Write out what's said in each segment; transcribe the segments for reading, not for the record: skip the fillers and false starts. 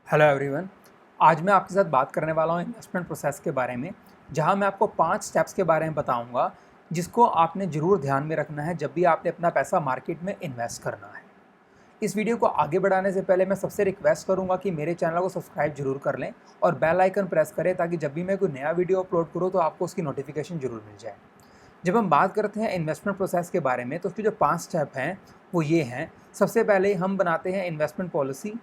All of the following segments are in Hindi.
Hello everyone. आज मैं आपके साथ बात करने वाला हूँ इन्वेस्टमेंट प्रोसेस के बारे में, जहाँ मैं आपको 5 स्टेप्स के बारे में बताऊँगा जिसको आपने ज़रूर ध्यान में रखना है जब भी आपने अपना पैसा मार्केट में इन्वेस्ट करना है। इस वीडियो को आगे बढ़ाने से पहले मैं सबसे रिक्वेस्ट करूँगा कि मेरे चैनल को सब्सक्राइब जरूर कर लें और बेल आइकन प्रेस करें ताकि जब भी मैं कोई नया वीडियो अपलोड करूँ तो आपको उसकी नोटिफिकेशन जरूर मिल जाए। जब हम बात करते हैं इन्वेस्टमेंट प्रोसेस के बारे में तो उसके जो 5 स्टेप हैं वो ये हैं। सबसे पहले हम बनाते हैं इन्वेस्टमेंट पॉलिसी,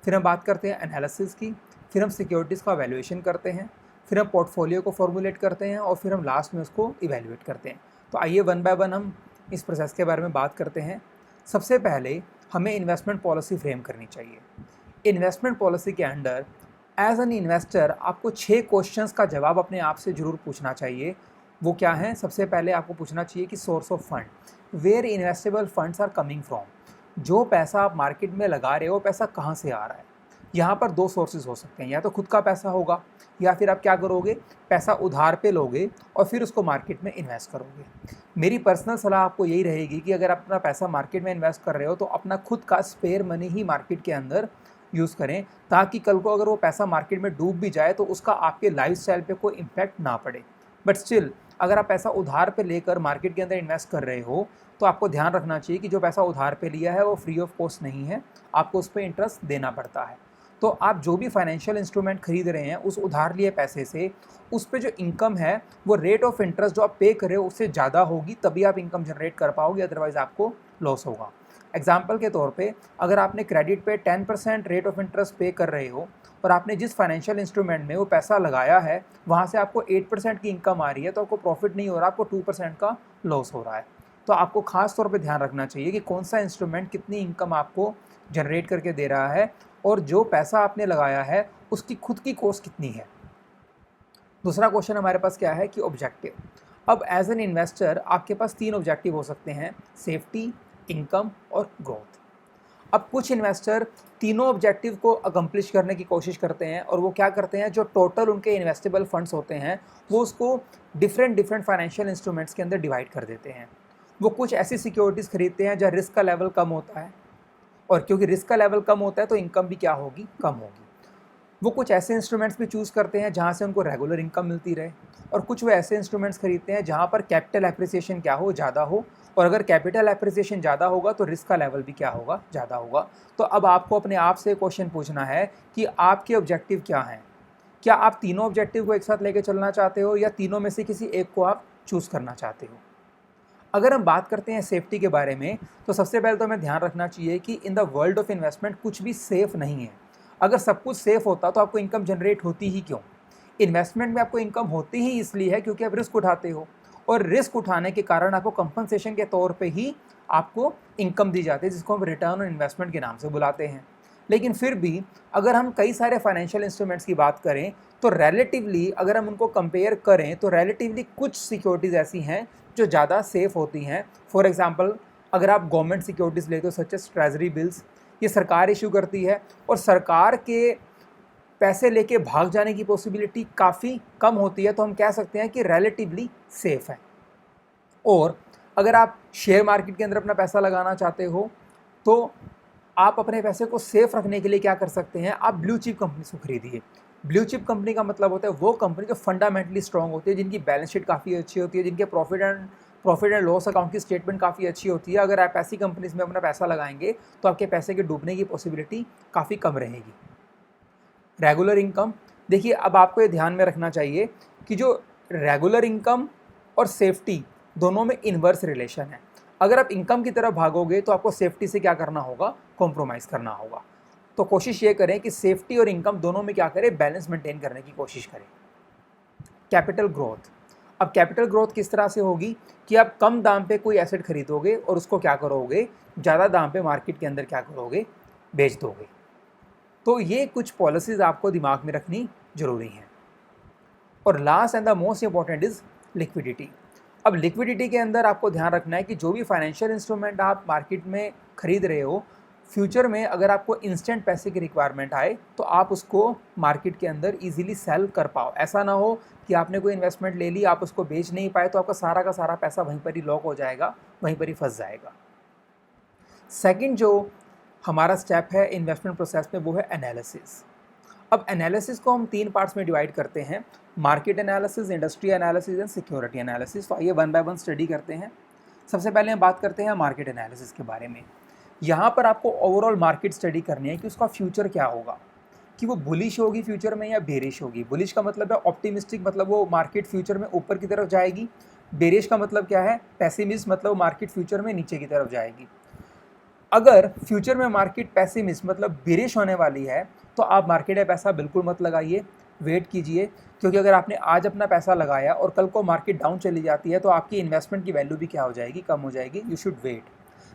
फिर हम बात करते हैं एनालिसिस की, फिर हम सिक्योरिटीज़ का वैल्यूएशन करते हैं, फिर हम पोर्टफोलियो को फॉर्मुलेट करते हैं और फिर हम लास्ट में उसको इवेल्युएट करते हैं। तो आइए वन बाय वन हम इस प्रोसेस के बारे में बात करते हैं। सबसे पहले हमें इन्वेस्टमेंट पॉलिसी फ्रेम करनी चाहिए। इन्वेस्टमेंट पॉलिसी के अंडर एज एन इन्वेस्टर आपको 6 क्वेश्चंस का जवाब अपने आप से ज़रूर पूछना चाहिए। वो क्या है? सबसे पहले आपको पूछना चाहिए कि source of fund, where investable funds are coming from. जो पैसा आप मार्केट में लगा रहे हो पैसा कहाँ से आ रहा है? यहाँ पर 2 सोर्सेज हो सकते हैं, या तो खुद का पैसा होगा या फिर आप क्या करोगे, पैसा उधार पे लोगे और फिर उसको मार्केट में इन्वेस्ट करोगे। मेरी पर्सनल सलाह आपको यही रहेगी कि अगर आप अपना पैसा मार्केट में इन्वेस्ट कर रहे हो तो अपना खुद का स्पेयर मनी ही मार्केट के अंदर यूज़ करें, ताकि कल को अगर वो पैसा मार्केट में डूब भी जाए तो उसका आपके लाइफस्टाइल पे कोई इम्पैक्ट ना पड़े। बट स्टिल अगर आप पैसा उधार पे लेकर मार्केट के अंदर इन्वेस्ट कर रहे हो तो आपको ध्यान रखना चाहिए कि जो पैसा उधार पे लिया है वो फ्री ऑफ कॉस्ट नहीं है, आपको उस पर इंटरेस्ट देना पड़ता है। तो आप जो भी फाइनेंशियल इंस्ट्रूमेंट खरीद रहे हैं उस उधार लिए पैसे से उस पे जो इनकम है वो रेट ऑफ इंटरेस्ट जो आप पे कर रहे हो उससे ज़्यादा होगी, तभी आप इनकम जनरेट कर पाओगे, अदरवाइज आपको लॉस होगा। एग्जाम्पल के तौर पे अगर आपने क्रेडिट पे 10% रेट ऑफ इंटरेस्ट पे कर रहे हो और आपने जिस फाइनेंशियल इंस्ट्रूमेंट में वो पैसा लगाया है वहाँ से आपको 8% की इनकम आ रही है, तो आपको प्रॉफिट नहीं हो रहा, आपको 2% का लॉस हो रहा है। तो आपको खास तौर पे ध्यान रखना चाहिए कि कौन सा इंस्ट्रूमेंट कितनी इनकम आपको जनरेट करके दे रहा है और जो पैसा आपने लगाया है उसकी खुद की कॉस्ट कितनी है। दूसरा क्वेश्चन हमारे पास क्या है कि ऑब्जेक्टिव। अब एज एन इन्वेस्टर आपके पास 3 ऑब्जेक्टिव हो सकते हैं, सेफ्टी, इनकम और ग्रोथ। अब कुछ इन्वेस्टर तीनों ऑब्जेक्टिव को अकम्प्लिश करने की कोशिश करते हैं और वो क्या करते हैं, जो टोटल उनके इन्वेस्टेबल फंड्स होते हैं वो उसको डिफरेंट डिफरेंट फाइनेंशियल इंस्ट्रूमेंट्स के अंदर डिवाइड कर देते हैं। वो कुछ ऐसी सिक्योरिटीज़ खरीदते हैं जहाँ रिस्क का लेवल कम होता है, और क्योंकि रिस्क का लेवल कम होता है तो इनकम भी क्या होगी, कम होगी। वो कुछ ऐसे इंस्ट्रूमेंट्स भी चूज़ करते हैं जहाँ से उनको रेगुलर इनकम मिलती रहे, और कुछ वो ऐसे इंस्ट्रूमेंट्स खरीदते हैं जहाँ पर कैपिटल एप्रिसिएशन क्या हो, ज़्यादा हो, और अगर कैपिटल एप्रिसिएशन ज़्यादा होगा तो रिस्क का लेवल भी क्या होगा, ज़्यादा होगा। तो अब आपको अपने आप से क्वेश्चन पूछना है कि आपके ऑब्जेक्टिव क्या हैं। क्या आप तीनों ऑब्जेक्टिव को एक साथ लेके चलना चाहते हो या तीनों में से किसी एक को आप चूज़ करना चाहते हो? अगर हम बात करते हैं सेफ्टी के बारे में तो सबसे पहले तो हमें ध्यान रखना चाहिए कि in the world of investment कुछ भी सेफ़ नहीं है। अगर सब कुछ सेफ़ होता तो आपको इनकम जनरेट होती ही क्यों? इन्वेस्टमेंट में आपको इनकम होती ही इसलिए है क्योंकि आप रिस्क उठाते हो, और रिस्क उठाने के कारण आपको कंपनसेशन के तौर पे ही आपको इनकम दी जाती है, जिसको हम रिटर्न ऑन इन्वेस्टमेंट के नाम से बुलाते हैं। लेकिन फिर भी अगर हम कई सारे फाइनेंशियल इंस्ट्रूमेंट्स की बात करें तो रिलेटिवली अगर हम उनको कंपेयर करें तो रिलेटिवली कुछ सिक्योरिटीज़ ऐसी हैं जो ज़्यादा सेफ होती हैं। फॉर एग्जांपल अगर आप गवर्नमेंट सिक्योरिटीज़ लेते हो सच एज ट्रेजरी बिल्स, ये सरकार इशू करती है और सरकार के पैसे लेके भाग जाने की पॉसिबिलिटी काफ़ी कम होती है, तो हम कह सकते हैं कि रिलेटिवली सेफ़ है। और अगर आप शेयर मार्केट के अंदर अपना पैसा लगाना चाहते हो तो आप अपने पैसे को सेफ रखने के लिए क्या कर सकते हैं, आप ब्लू चिप कंपनी को खरीदिए। ब्लू चिप कंपनी का मतलब होता है वो कंपनी जो फंडामेंटली स्ट्रांग होती है, जिनकी बैलेंस शीट काफ़ी अच्छी होती है, जिनके प्रॉफिट एंड लॉस अकाउंट की स्टेटमेंट काफ़ी अच्छी होती है। अगर आप ऐसी कंपनीज में अपना पैसा लगाएंगे तो आपके पैसे के डूबने की पॉसिबिलिटी काफ़ी कम रहेगी। रेगुलर इनकम, देखिए अब आपको ये ध्यान में रखना चाहिए कि जो रेगुलर इनकम और सेफ्टी दोनों में इन्वर्स रिलेशन है। अगर आप इनकम की तरफ भागोगे तो आपको सेफ्टी से क्या करना होगा, कॉम्प्रोमाइज़ करना होगा। तो कोशिश ये करें कि सेफ्टी और इनकम दोनों में क्या करें, बैलेंस मेंटेन करने की कोशिश करें। कैपिटल ग्रोथ, अब कैपिटल ग्रोथ किस तरह से होगी कि आप कम दाम पे कोई एसेट खरीदोगे और उसको क्या करोगे, ज़्यादा दाम पे मार्केट के अंदर क्या करोगे, बेच दोगे। तो ये कुछ पॉलिसीज़ आपको दिमाग में रखनी ज़रूरी हैं। और last and the most important is liquidity. अब लिक्विडिटी के अंदर आपको ध्यान रखना है कि जो भी फाइनेंशियल इंस्ट्रूमेंट आप मार्केट में खरीद रहे हो, फ्यूचर में अगर आपको इंस्टेंट पैसे की रिक्वायरमेंट आए तो आप उसको मार्केट के अंदर इजीली सेल कर पाओ। ऐसा ना हो कि आपने कोई इन्वेस्टमेंट ले ली, आप उसको बेच नहीं पाए तो आपका सारा का सारा पैसा वहीं पर ही लॉक हो जाएगा, वहीं पर ही फंस जाएगा। सेकंड जो हमारा स्टेप है इन्वेस्टमेंट प्रोसेस में वो है एनालिसिस। अब एनालिसिस को हम 3 पार्ट्स में डिवाइड करते हैं, market analysis, industry analysis and security analysis. तो आइए वन बाय वन स्टडी करते हैं। सबसे पहले हम बात करते हैं मार्केट एनालिसिस के बारे में। यहाँ पर आपको ओवरऑल मार्केट स्टडी करनी है कि उसका फ्यूचर क्या होगा, कि वो बुलिश होगी फ्यूचर में या बेरिश होगी। बुलिश का मतलब है ऑप्टिमिस्टिक, मतलब वो मार्केट फ्यूचर में ऊपर की तरफ जाएगी। बेरिश का मतलब क्या है, पेसिमिस्ट, मतलब मार्केट फ्यूचर में नीचे की तरफ जाएगी। अगर फ्यूचर में मार्केट पेसिमिस्ट मतलब बेरिश होने वाली है तो आप मार्केट में पैसा बिल्कुल मत लगाइए, वेट कीजिए, क्योंकि अगर आपने आज अपना पैसा लगाया और कल को मार्केट डाउन चली जाती है तो आपकी इन्वेस्टमेंट की वैल्यू भी क्या हो जाएगी, कम हो जाएगी। You should wait.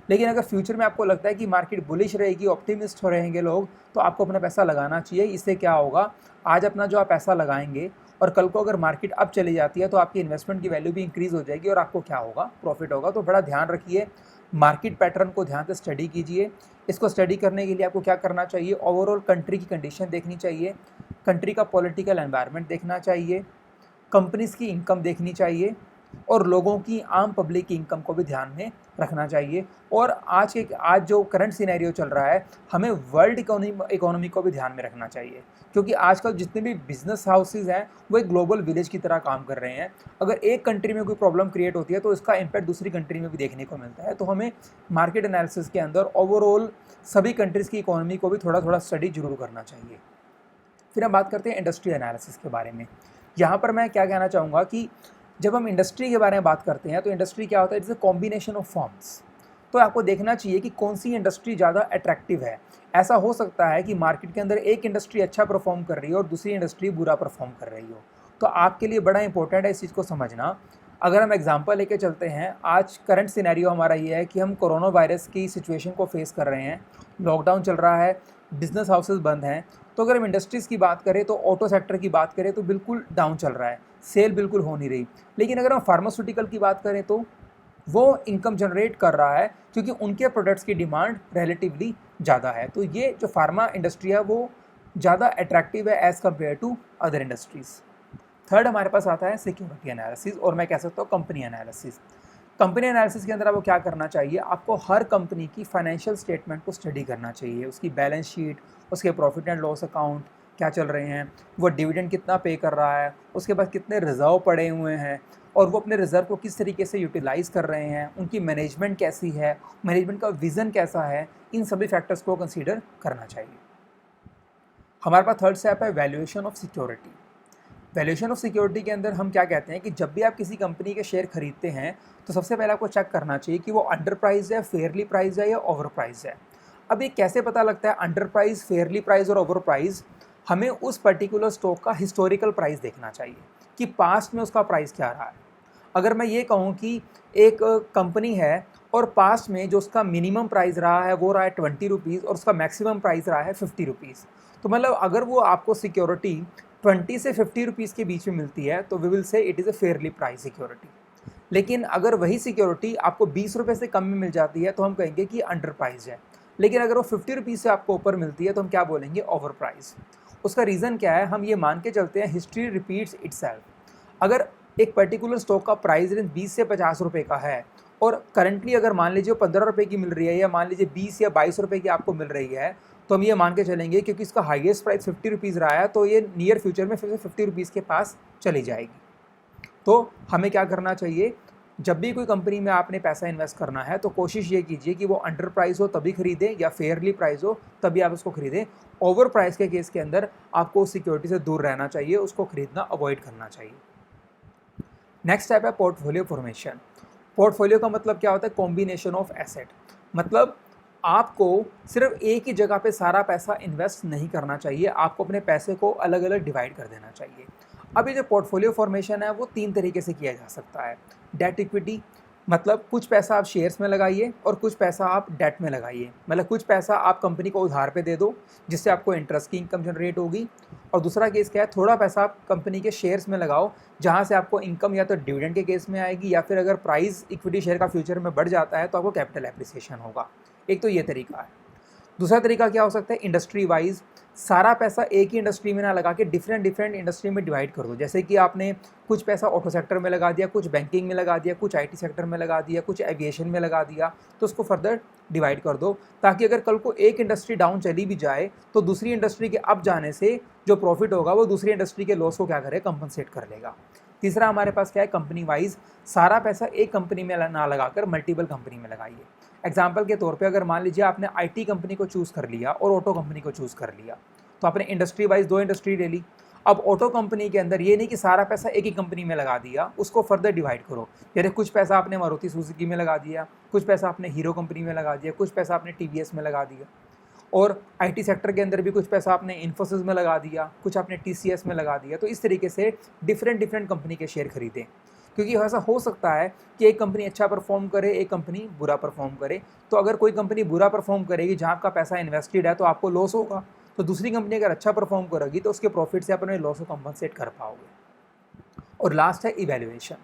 लेकिन अगर फ्यूचर में आपको लगता है कि मार्केट बुलिश रहेगी, ऑप्टिमिस्ट हो रहेंगे लोग, तो आपको अपना पैसा लगाना चाहिए। इससे क्या होगा, आज अपना जो आप पैसा लगाएंगे और कल को अगर मार्केट अप चली जाती है तो आपकी इन्वेस्टमेंट की वैल्यू भी इंक्रीज हो जाएगी और आपको क्या होगा, प्रॉफिट होगा। तो बड़ा ध्यान रखिए, मार्केट पैटर्न को ध्यान से स्टडी कीजिए। इसको स्टडी करने के लिए आपको क्या करना चाहिए, ओवरऑल कंट्री की कंडीशन देखनी चाहिए, कंट्री का पॉलिटिकल एनवायरनमेंट देखना चाहिए, कंपनीज़ की इनकम देखनी चाहिए और लोगों की, आम पब्लिक की इनकम को भी ध्यान में रखना चाहिए। और आज जो करंट सिनेरियो चल रहा है, हमें वर्ल्ड इकोनॉमी को भी ध्यान में रखना चाहिए, क्योंकि आजकल जितने भी बिजनेस हाउसेज हैं वो एक ग्लोबल विलेज की तरह काम कर रहे हैं। अगर एक कंट्री में कोई प्रॉब्लम क्रिएट होती है तो इसका इम्पैक्ट दूसरी कंट्री में भी देखने को मिलता है। तो हमें मार्केट एनालिसिस के अंदर ओवरऑल सभी कंट्रीज़ की इकोनॉमी को भी थोड़ा थोड़ा स्टडी जरूर करना चाहिए। फिर हम बात करते हैं इंडस्ट्री एनालिसिस के बारे में। यहाँ पर मैं क्या कहना चाहूँगा कि जब हम इंडस्ट्री के बारे में बात करते हैं तो इंडस्ट्री क्या होता है, it's a combination of firms. तो आपको देखना चाहिए कि कौन सी इंडस्ट्री ज़्यादा अट्रैक्टिव है। ऐसा हो सकता है कि मार्केट के अंदर एक इंडस्ट्री अच्छा परफॉर्म कर रही हो और दूसरी इंडस्ट्री बुरा परफॉर्म कर रही हो। तो आपके लिए बड़ा इंपॉर्टेंट है इस चीज़ को समझना। अगर हम एग्जांपल लेके चलते हैं, आज करंट सिनेरियो हमारा ये है कि हम कोरोना वायरस की सिचुएशन को फेस कर रहे हैं, लॉकडाउन चल रहा है, बिजनेस हाउसेस बंद हैं। तो अगर हम इंडस्ट्रीज़ की बात करें तो ऑटो सेक्टर की बात करें तो बिल्कुल डाउन चल रहा है, सेल बिल्कुल हो नहीं रही। लेकिन अगर हम फार्मास्यूटिकल की बात करें तो वो इनकम जनरेट कर रहा है, क्योंकि उनके प्रोडक्ट्स की डिमांड रिलेटिवली ज़्यादा है। तो ये जो फार्मा इंडस्ट्री है वो ज़्यादा अट्रैक्टिव है as compare to other industries. Third हमारे पास आता है सिक्योरिटी एनालिसिस, और मैं कह सकता हूँ कंपनी एनालिसिस। कंपनी एनालिसिस के अंदर आपको क्या करना चाहिए, आपको हर कंपनी की फाइनेंशियल स्टेटमेंट को स्टडी करना चाहिए, उसकी बैलेंस शीट, उसके प्रॉफिट एंड लॉस अकाउंट क्या चल रहे हैं, वो डिविडेंड कितना पे कर रहा है, उसके पास कितने रिजर्व पड़े हुए हैं और वो अपने रिजर्व को किस तरीके से यूटिलाइज़ कर रहे हैं, उनकी मैनेजमेंट कैसी है, मैनेजमेंट का विज़न कैसा है, इन सभी फैक्टर्स को कंसीडर करना चाहिए। हमारे पास थर्ड स्टेप है valuation of security. Valuation of security के अंदर हम क्या कहते हैं कि जब भी आप किसी कंपनी के शेयर खरीदते हैं तो सबसे पहले आपको चेक करना चाहिए कि वो अंडर प्राइस है, फेयरली प्राइस है या ओवर प्राइस है। अब ये कैसे पता लगता है अंडर प्राइस, फेयरली प्राइस और ओवर प्राइस, हमें उस पर्टिकुलर स्टॉक का हिस्टोरिकल प्राइस देखना चाहिए कि पास्ट में उसका प्राइस क्या रहा है। अगर मैं ये कहूँ कि एक कंपनी है और पास्ट में जो उसका मिनिमम प्राइस रहा है वो रहा है 20 रुपीज़ और उसका मैक्सिमम प्राइस रहा है 50 रुपीज़, तो मतलब अगर वो आपको सिक्योरिटी 20 से 50 रुपीज़ के बीच में मिलती है तो we will say it is a fairly price security. लेकिन अगर वही सिक्योरिटी आपको 20 रुपये से कम में मिल जाती है तो हम कहेंगे कि अंडर प्राइस है। लेकिन अगर वो 50 रुपीज़ से आपको ऊपर मिलती है तो हम क्या बोलेंगे, ओवर प्राइस। उसका रीज़न क्या है, हम ये मान के चलते हैं हिस्ट्री रिपीट्स इटसेल्फ। अगर एक पर्टिकुलर स्टॉक का प्राइस रेंज 20 से 50 रुपये का है और करंटली अगर मान लीजिए 15 रुपये की मिल रही है या मान लीजिए 20 या 22 रुपये की आपको मिल रही है, तो हम ये मान के चलेंगे क्योंकि इसका हाईएस्ट प्राइस 50 रुपीज़ रहा है तो ये नियर फ्यूचर में फिर से 50 रुपीज़ के पास चली जाएगी। तो हमें क्या करना चाहिए, जब भी कोई कंपनी में आपने पैसा इन्वेस्ट करना है तो कोशिश ये कीजिए कि वो अंडर प्राइस हो तभी खरीदें या फेयरली प्राइस हो तभी आप उसको खरीदें। ओवर प्राइस के केस के अंदर आपको उस सिक्योरिटी से दूर रहना चाहिए, उसको खरीदना अवॉइड करना चाहिए। नेक्स्ट स्टेप है पोर्टफोलियो फॉर्मेशन। पोर्टफोलियो का मतलब क्या होता है, कॉम्बिनेशन ऑफ एसेट। मतलब आपको सिर्फ एक ही जगह पे सारा पैसा इन्वेस्ट नहीं करना चाहिए, आपको अपने पैसे को अलग अलग डिवाइड कर देना चाहिए। अब ये जो पोर्टफोलियो फॉर्मेशन है वो 3 तरीके से किया जा सकता है। डेट इक्विटी, मतलब कुछ पैसा आप शेयर्स में लगाइए और कुछ पैसा आप डेट में लगाइए, मतलब कुछ पैसा आप कंपनी को उधार पे दे दो जिससे आपको इंटरेस्ट की इनकम जनरेट होगी। और दूसरा केस क्या है, थोड़ा पैसा आप कंपनी के शेयर्स में लगाओ जहाँ से आपको इनकम या तो डिविडेंड के केस में आएगी या फिर अगर प्राइस इक्विटी शेयर का फ्यूचर में बढ़ जाता है तो आपको कैपिटल एप्रिसिएशन होगा। एक तो ये तरीका है। दूसरा तरीका क्या हो सकता है, इंडस्ट्री वाइज सारा पैसा एक ही इंडस्ट्री में ना लगा के डिफरेंट इंडस्ट्री में डिवाइड कर दो। जैसे कि आपने कुछ पैसा ऑटो सेक्टर में लगा दिया, कुछ बैंकिंग में लगा दिया, कुछ आईटी सेक्टर में लगा दिया, कुछ एविएशन में लगा दिया, तो उसको फर्दर डिवाइड कर दो, ताकि अगर कल को एक इंडस्ट्री डाउन चली भी जाए तो दूसरी इंडस्ट्री के अप जाने से जो प्रॉफिट होगा वो दूसरी इंडस्ट्री के लॉस को क्या करे, कंपनसेट कर लेगा। तीसरा हमारे पास क्या है, कंपनी वाइज सारा पैसा एक कंपनी में ना लगाकर मल्टीपल कंपनी में लगाइए। एग्जाम्पल के तौर पे अगर मान लीजिए आपने आईटी कंपनी को चूज़ कर लिया और ऑटो कंपनी को चूज़ कर लिया, तो आपने इंडस्ट्री वाइज 2 इंडस्ट्री ले ली। अब ऑटो कंपनी के अंदर ये नहीं कि सारा पैसा एक ही कंपनी में लगा दिया, उसको फर्दर डिवाइड करो। यानी कुछ पैसा आपने मारुति सुजुकी में लगा दिया, कुछ पैसा आपने हीरो कंपनी में लगा दिया, कुछ पैसा आपने टीवीएस में लगा दिया, और आईटी सेक्टर के अंदर भी कुछ पैसा आपने इन्फोसिस में लगा दिया, कुछ आपने टीसीएस में लगा दिया। तो इस तरीके से डिफरेंट कंपनी के शेयर खरीदें, क्योंकि ऐसा हो सकता है कि एक कंपनी अच्छा परफॉर्म करे, एक कंपनी बुरा परफॉर्म करे। तो अगर कोई कंपनी बुरा परफॉर्म करेगी, जहाँ आपका पैसा इन्वेस्टेड है, तो आपको लॉस होगा। तो दूसरी कंपनी अगर अच्छा परफॉर्म करेगी तो उसके प्रॉफिट से आप अपने लॉस को कंपनसेट कर पाओगे। और लास्ट है इवैल्यूएशन।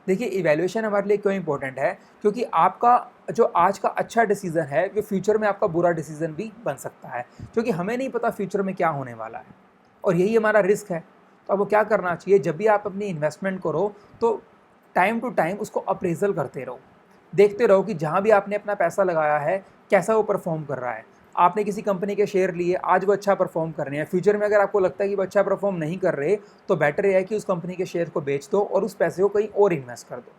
देखिए, इवैल्यूएशन हमारे लिए क्यों इंपॉर्टेंट है, क्योंकि आपका जो आज का अच्छा डिसीजन है वो फ्यूचर में आपका बुरा डिसीजन भी बन सकता है, क्योंकि हमें नहीं पता फ्यूचर में क्या होने वाला है, और यही हमारा रिस्क है। तो अब वो क्या करना चाहिए, जब भी आप अपनी इन्वेस्टमेंट करो तो टाइम टू टाइम उसको अप्रेजल करते रहो, देखते रहो कि जहाँ भी आपने अपना पैसा लगाया है कैसा वो परफॉर्म कर रहा है। आपने किसी कंपनी के शेयर लिए, आज वो अच्छा परफॉर्म कर रहे हैं, फ्यूचर में अगर आपको लगता है कि वो अच्छा परफॉर्म नहीं कर रहे, तो बेटर है कि उस कंपनी के शेयर को बेच दो और उस पैसे को कहीं और इन्वेस्ट कर दो।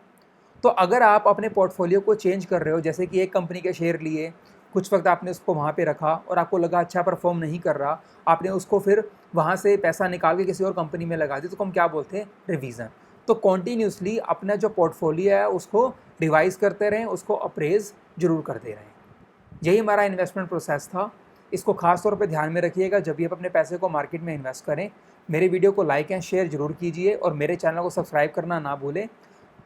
तो अगर आप अपने पोर्टफोलियो को चेंज कर रहे हो, जैसे कि एक कंपनी के शेयर लिए, कुछ वक्त आपने उसको वहाँ पे रखा और आपको लगा अच्छा परफॉर्म नहीं कर रहा, आपने उसको फिर वहाँ से पैसा निकाल के किसी और कंपनी में लगा दिया, तो हम क्या बोलते हैं, रिवीजन। तो कॉन्टीन्यूसली अपना जो पोर्टफोलियो है उसको रिवाइज करते रहें, उसको अप्रेज जरूर करते रहें। यही हमारा इन्वेस्टमेंट प्रोसेस था। इसको खास तौर पे ध्यान में रखिएगा जब भी आप अपने पैसे को मार्केट में इन्वेस्ट करें। मेरे वीडियो को लाइक एंड शेयर जरूर कीजिए और मेरे चैनल को सब्सक्राइब करना ना भूलें।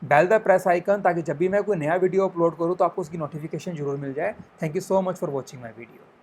बेल द प्रेस आइकन, ताकि जब भी मैं कोई नया वीडियो अपलोड करूँ तो आपको उसकी नोटिफिकेशन जरूर मिल जाए। Thank you so much for watching my video.